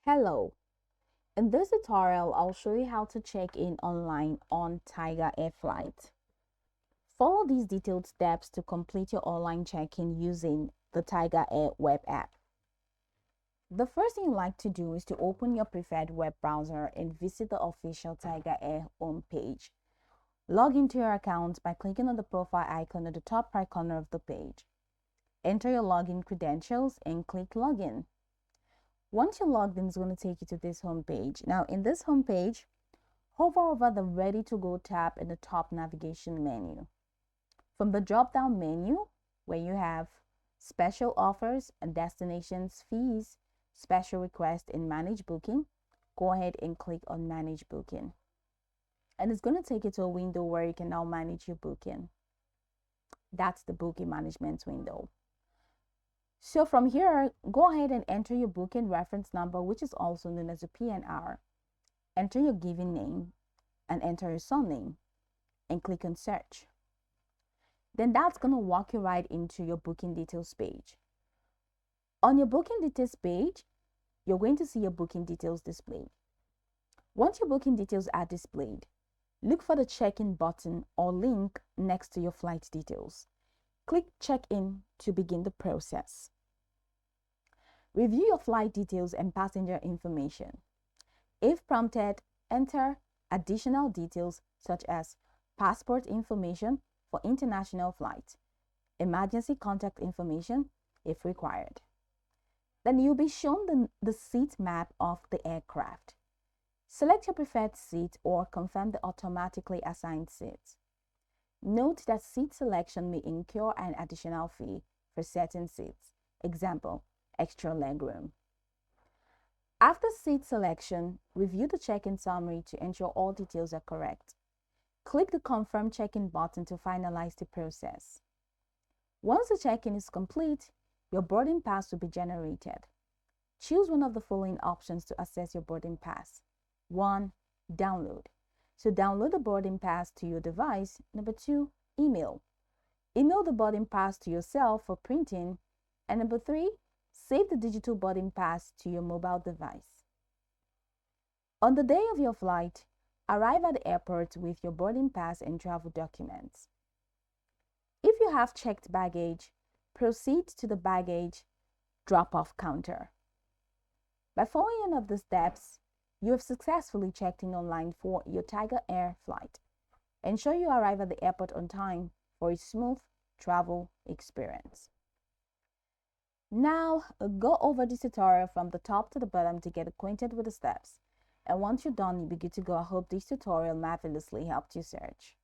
Hello, in this tutorial, I'll show you how to check in online on TigerAir flight. Follow these detailed steps to complete your online check-in using the TigerAir web app. The first thing you like to do is to open your preferred web browser and visit the official TigerAir homepage. Log into your account by clicking on the profile icon at the top right corner of the page. Enter your login credentials and click Login. Once you're logged in, it's going to take you to this home page. Now, in this home page, hover over the Ready to Go tab in the top navigation menu. From the drop-down menu, where you have Special Offers and Destinations, Fees, Special Request, and Manage Booking, go ahead and click on Manage Booking. And it's going to take you to a window where you can now manage your booking. That's the booking management window. So from here, go ahead and enter your booking reference number, which is also known as a PNR. Enter your given name and enter your surname and click on search. Then that's going to walk you right into your booking details page. On your booking details page, you're going to see your booking details displayed. Once your booking details are displayed, look for the check-in button or link next to your flight details. Click check-in to begin the process. Review your flight details and passenger information. If prompted, enter additional details such as passport information for international flights, emergency contact information if required. Then you'll be shown the seat map of the aircraft. Select your preferred seat or confirm the automatically assigned seats. Note that seat selection may incur an additional fee for certain seats. Example, extra legroom. After seat selection, review the check-in summary to ensure all details are correct. Click the Confirm Check-in button to finalize the process. Once the check-in is complete, your boarding pass will be generated. Choose one of the following options to access your boarding pass. 1. Download. So download the boarding pass to your device. Number 2, email. Email the boarding pass to yourself for printing. And number 3, save the digital boarding pass to your mobile device. On the day of your flight, arrive at the airport with your boarding pass and travel documents. If you have checked baggage, proceed to the baggage drop-off counter. By following one of the steps, you have successfully checked in online for your TigerAir flight. Ensure you arrive at the airport on time for a smooth travel experience. Now, go over this tutorial from the top to the bottom to get acquainted with the steps. And once you're done, you'll be good to go. I hope this tutorial marvelously helped you search.